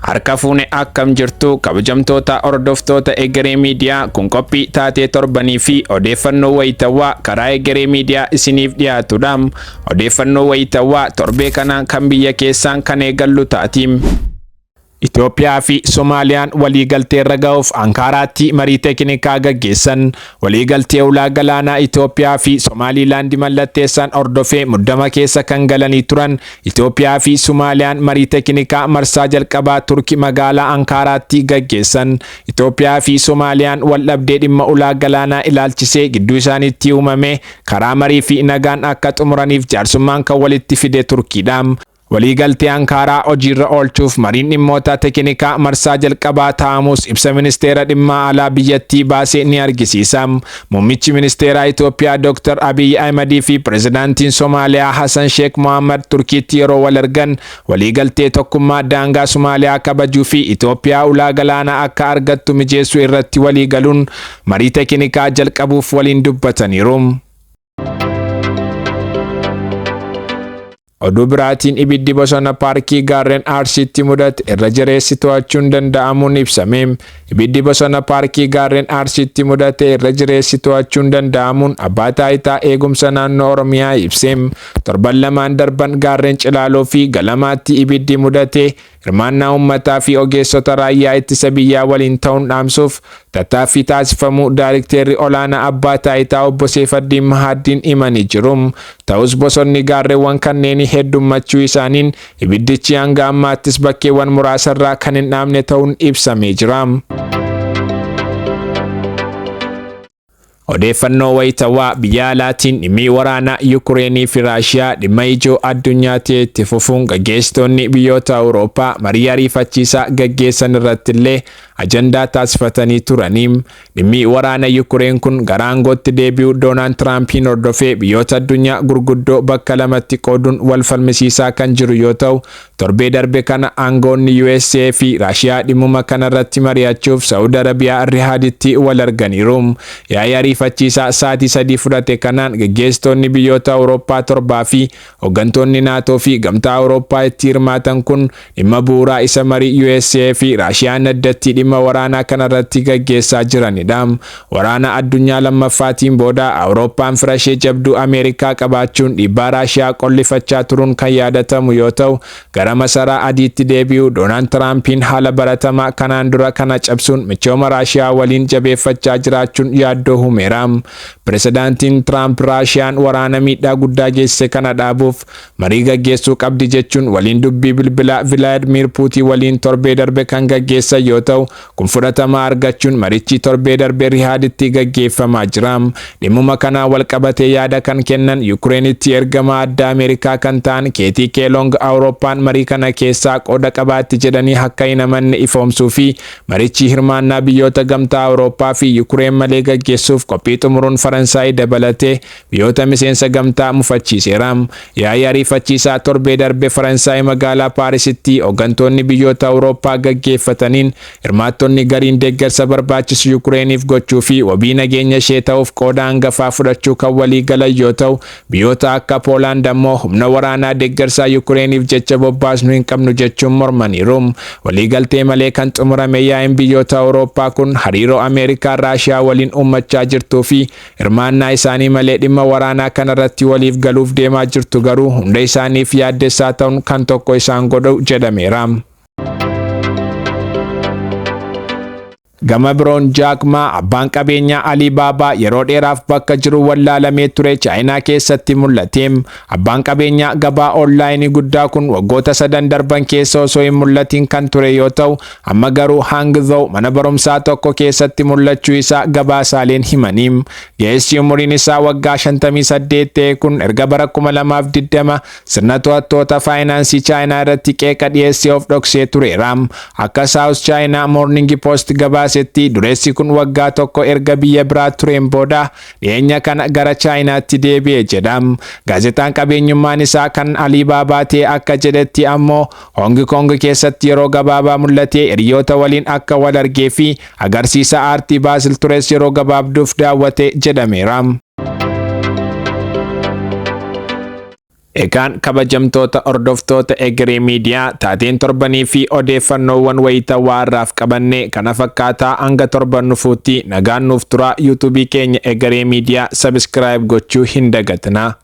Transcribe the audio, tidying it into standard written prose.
Harka fuune akkam jirtu kabajamtoota hordoftoota Egeree Media kun qophii taatee torbanii fi odeeffannoo wayitawaa karaa Egeree Media isiniif dhiyaatudha. Odeeffannoo wayitawaa torbee kana kan biyya keessaan kan eegallu taatiim. Itoophiyaa fi Soomaaliyaan waliigaltee irra ga'uuf Ankaaraatti marii teeknikaa gaggeessan. Waliigaltee ulaa galaanaa Itoophiyaa fi Somaaliilaand mallatteessan hordofee muddama keessa kan galanii turan Itoophiyaa fi Soomaaliyaan marii teeknikaa marsaa jalqabaa Turkii magaalaa Ankaaraatti gaggeessan. Itoophiyaa fi Soomaaliyaan wal dhabdee dhimma ulaa galaanaa ilaalchisee gidduu isaaniitti uumame karaa marii fi nagaan akka xumuraniif jaarsummaan kan walitti fide Turkiidha. Waliigaltee Ankaaraa hojiirra oolchuuf mariin dhimmoota teeknikaa marsaa jalqabaa taa'amus ibsa ministeera dhimma alaa biyyattii baasee ni argisiisa. Muummichi ministeeraa Itoophiyaa Dr. Abiy Ahmed fi pirezidaantiin Soomaaliyaa Hassan Sheikh Mohammed Turkiitti yeroo wal argan waliigaltee tokkummaa daangaa Soomaaliyaa kabajuu fi Itoophiyaa ulaa galaanaa akka argattu mijeessuu irratti waliigaluun marii teeknikaa jalqabuuf waliin dubbataniiru. Oduu biraatiin ibiddi bosona paarkii gaarreen Arsiitti mudate irra jireessi to'achuun danda'amuun ibsame. Ibiddi bosona paarkii gaarreen Arsiitti mudate irra jireessi to'achuun danda'amuun abbaa taayitaa eegumsa naannoo Oromiyaa ibse. Torban lamaan darban gaarreen Cilaaloo fi Galamaatti ibiddi mudate hirmaannaa uummataa fi ogeessota raayyaa ittisa biyyaa waliin ta'uun dhaamsuuf tattaaffii taasifamuu Daayirekteerri olaanaa abbaa taayitaa obbo Seefaddiin Mahaddiin himanii jiru. Ta'us bosonni gaarreewwan kanneen heddummachuu isaaniin ibiddichi hanga ammaattis bakkeewwan muraasarraa kan hin dhaamne ta'uun ibsamee jira. Odeeffannoo wayitawaa biyya alaatiin dhimmi waraanaa Yukureenii fi Raashiyaa dhimma ijoo addunyaa ta'e itti fufuun gaggeessitoonni biyyoota Awurooppaa marii ariifachiisaa gaggeessan irratti illee ajandaa taasifatanii turaniim. Dhimmi waraana Yukureen kun gara aangootti deebi'uu Doonaald Tiraampiin hordofee biyyoota addunyaa gurguddoo bakka lamatti qooduun wal falmisiisaa kan jiru yoo ta'u, torbee darbe kana aangoonni USA fi Raashiyaa dhimmuma kanarratti mari'achuuf Saawud Arabiyaa Riyaaditti wal arganiiru. Yaa'ii ariifachiisaa sa'aatii 3 fudhate kanaan gaggeessitoonni biyyoota Awurooppaa 7 fi hooggantoonni naatoo fi gamtaa Awurooppaa itti hirmaatan kun dhimma bu'uuraa isa marii USA fi Raashiyaan addatti dhimma waraanaa kanarratti gaggeessaa jiranidha. Waraana addunyaa lammaffaatiin booda Awurooppaan firashee jabduu Ameerikaa qabaachuun dhiibbaa Raashiyaa qollifachaa turuun kan yaadatamu yoo ta'u, gara masaraa adiitti deebi'uu Doonaald Tiraampiin haala baratamaa kanaan dura kana cabsuun michooma Raashiyaa waliin jabeeffachaa jiraachuun yaaddoo uumeera. Pirezidaantiin Tiraamp Raashiyaan waraana miidhaa guddaa geessise kana dhaabuuf marii gaggeessuu qabdi jechuun waliin dubbii bilbilaa Vilaadimiir Puutiin waliin torbee darbe kan gaggeessan yoo ta'u, kun fudhatama argachuun marichi torbee darbe Riyaaditti gaggeeffamaa jira. Dhimmuma kanaan wal qabatee yaada kan kennan Yukureenitti ergamaa addaa Ameerikaa kan ta'an Keetii Keelong Awurooppaan marii kana keessaa qooda qabaatti jedhanii akka hin amanne ifoomsuu fi marichi hirmaannaa biyyoota gamtaa Awurooppaa fi Yukureen malee gaggeessuuf qophii xumuruun Faransaay dabalatee biyyoota miseensa gamtaa mufachiiseera. Yaa'ii ariifachiisaa torbee darbe Faransaay magaalaa Paarisitti hooggantoonni biyyoota Awurooppaa gaggeeffataniin hirmaattonni gariin deeggarsa barbaachisu Yukureeniif gochuu fi wabii nageenya ishee ta'uuf qooda hangafaa fudhachuu kan walii galan yoo ta'u, biyyoota akka Poolaand ammoo humna waraanaa deeggarsaa Yukureeniif jecha bobbaasnu hin qabnu jechuun mormaniiru. Waliigaltee malee kan xumurame yaa'iin biyyoota Awurooppaa kun hariiroo Ameerikaa Raashiyaa waliin uummachaa jirtuu fi hirmaannaa isaanii malee dhimma waraanaa kanarratti waliif galuuf deemaa jirtu garuu hunda isaaniif yaaddessaa ta'uun kan tokko isaan godhu jedhameera. Gama biroon Jaak Ma abbaan qabeenyaa Alibaabaa yeroo dheeraaf bakka jiru wallaalamee ture Chaayinaa keessatti mul'ate. Abbaan qabeenyaa gabaa onlaayinii guddaa kun waggoota 3 darban keessa osoo hin mul'atin kan ture yoo ta'u, amma garuu Hangzhou mana barumsaa tokko keessatti mul'achuu isaa gabaasaaleen himaniim. Ga'eessi umuriin isaa waggaa 58 ta'e kun erga bara 2020 sirna to'attoota faayinaansii Chaayinaa irratti qeeqa dhiyeessee of dhoksee tureera. Akka South China Morning Post gabaasetti dureessi kun waggaa tokko erga biyya biraa tureen booda dhiyeenya kana gara Chaayinaatti deebi'ee jedha. Gaazexaan qabeenyummaan isaa kan Alibaabaa ta'e akka jedhetti ammoo Hong Kong keessatti yeroo gabaabaa mul'atee hiriyoota waliin akka wal argee fi agarsiisa aartii Baasil tures yeroo gabaabduuf daawwate jedhameera. Egaan kabajamtoota hordoftoota Egeree Media taateen torbanii fi odeeffannoowwan wayitawaa irraaf qabannee kana fakkaataa hanga torban dhufuutti nagaan nuuf turaa. YouTube keenya Egeree Media subscribe gochuu hin dagatinaa.